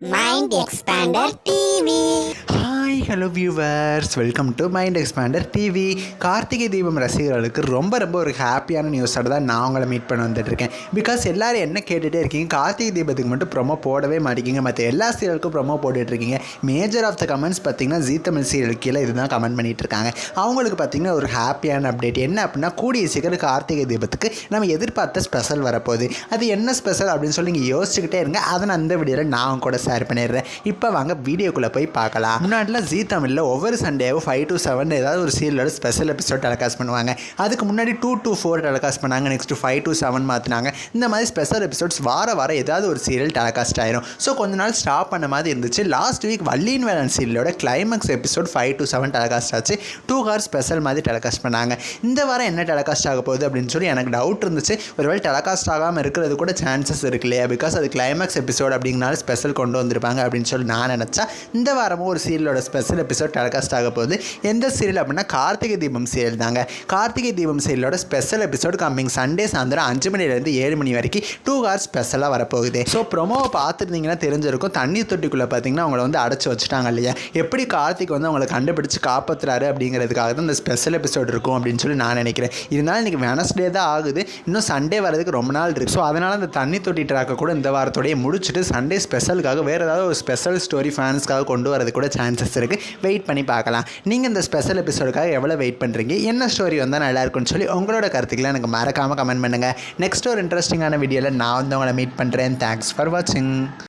Mind Expander TV. Hi hello viewers, welcome to mind expander TV. Karthigai Deepam ரசிகர்களுக்கு ரொம்ப ஒரு ஹாப்பியான நியூஸோட தான் நான் உங்களை மீட் பண்ண வந்துட்டுருக்கேன். பிகாஸ் எல்லோரும் என்ன கேட்டுகிட்டே இருக்கீங்க, கார்த்திகை தீபத்துக்கு மட்டும் ப்ரொமோ போடவே மாட்டேங்கிங்க, மற்ற எல்லா சீரியலுக்கும் ப்ரொமோ போட்டுட்ருக்கீங்க. மேஜர் ஆஃப் த கமெண்ட்ஸ் பார்த்தீங்கன்னா ஜீ தமிழ் சீரியல் கீழே இதுதான் கமெண்ட் பண்ணிகிட்டு இருக்காங்க. அவங்களுக்கு பார்த்தீங்கன்னா ஒரு ஹாப்பியான அப்டேட் என்ன அப்படின்னா, கூடிய சீக்கிரம் கார்த்திகை தீபத்துக்கு நம்ம எதிர்பார்த்த ஸ்பெஷல் வரப்போகுது. அது என்ன ஸ்பெஷல் அப்படின்னு சொல்லி நீங்கள் யோசிச்சுக்கிட்டே இருங்க. அதை நான் அந்த வீடியோவில் நான் கூட ஷேர் பண்ணிடுறேன். இப்போ வாங்க வீடியோக்குள்ளே போய் பார்க்கலாம். முன்னாடிலாம் ஜீ தமிழில் ஒவ்வொரு சண்டேவும் 5 to 7 ஏதாவது ஒரு சீரியலோட ஸ்பெஷல் எபிசோட் டெலிகாஸ்ட் பண்ணுவாங்க. அதுக்கு முன்னாடி 2 to 4 டெலிகாஸ்ட் பண்ணாங்க. Next 5 to 7 மாற்றினாங்க. இந்த மாதிரி ஸ்பெஷல் எபிசோட்ஸ் வாரம் ஏதாவது ஒரு சீரியல் டெலிகாஸ்ட் ஆயிரும். ஸோ கொஞ்ச நாள் ஸ்டாப் பண்ண மாதிரி இருந்துச்சு. லாஸ்ட் வீக் வள்ளியின் வேலன் சீரியலோட கிளைமேக்ஸ் எபிசோட் 5 to 7 டெலிகாஸ்ட் ஆச்சு. 2 hours ஸ்பெஷல் மாதிரி டெலிகாஸ்ட் பண்ணாங்க. இந்த வாரம் என்ன டெலிகாஸ்ட் ஆக போகுது அப்படின்னு சொல்லி எனக்கு டவுட் இருந்துச்சு. ஒருவேளை டெலிகாஸ்ட் ஆகாமல் இருக்கிறது கூட சான்சஸ் இருக்கு இல்லையா, பிகாஸ் அது கிளைமேக்ஸ் எபிசோட் அப்படிங்கனால ஸ்பெஷல் கொண்டு வந்திருப்பாங்க அப்படின்னு சொல்லி நான் நினச்சா. இந்த வாரமும் ஒரு சீரியலோட ஸ்பெஷல் எபிசோட் டெலிகாஸ்ட் ஆக போகுது. எந்த சீரியல் அப்படின்னா கார்த்திகை தீபம் சீரியல் தாங்க. Karthigai Deepam சீரியலோட special episode coming Sunday சாயந்தரம் 5 மணிலேருந்து 7 மணி வரைக்கும் 2 hours ஸ்பெஷலாக வரப்போகுது. ஸோ ப்ரொமோவை பார்த்துருந்தீங்கன்னா தெரிஞ்சிருக்கும். தண்ணி தொட்டிக்குள்ளே பார்த்தீங்கன்னா அவங்கள வந்து அடைச்சி வச்சுட்டாங்க இல்லையா, எப்படி கார்த்திக் வந்து அவங்களை கண்டுபிடிச்சு காப்பாற்றுறாரு அப்படிங்கிறதுக்காக தான் இந்த ஸ்பெஷல் எபிசோட் இருக்கும் அப்படின்னு சொல்லி நான் நினைக்கிறேன். இதனால இன்றைக்கி வெனஸ்டே தான் ஆகுது, இன்னும் சண்டே வரதுக்கு ரொம்ப நாள் இருக்குது. ஸோ அதனால் அந்த தண்ணி தொட்டி ட்ராக்கை கூட இந்த வாரத்தோடையே முடிச்சுட்டு சண்டே ஸ்பெஷலுக்காக வேறு ஏதாவது ஒரு ஸ்பெஷல் ஸ்டோரி ஃபேன்ஸ்க்காக கொண்டு வரது கூட சான்சஸ் இருக்குது. வெயிட் பண்ணி பார்க்கலாம். நீங்கள் இந்த ஸ்பெஷல் எபிசோடுக்காக எவ்வளோ வெயிட் பண்ணுறீங்க, என்ன ஸ்டோரி வந்தால் நல்லா இருக்குன்னு சொல்லி உங்களோட கருத்துக்களை எனக்கு மறக்காமல் கமெண்ட் பண்ணுங்கள். நெக்ஸ்ட் ஒரு இன்ட்ரெஸ்டிங்கான வீடியோவில் நான் வந்து உங்களை மீட் பண்ணுறேன். தேங்க்ஸ் ஃபார் வாட்சிங்.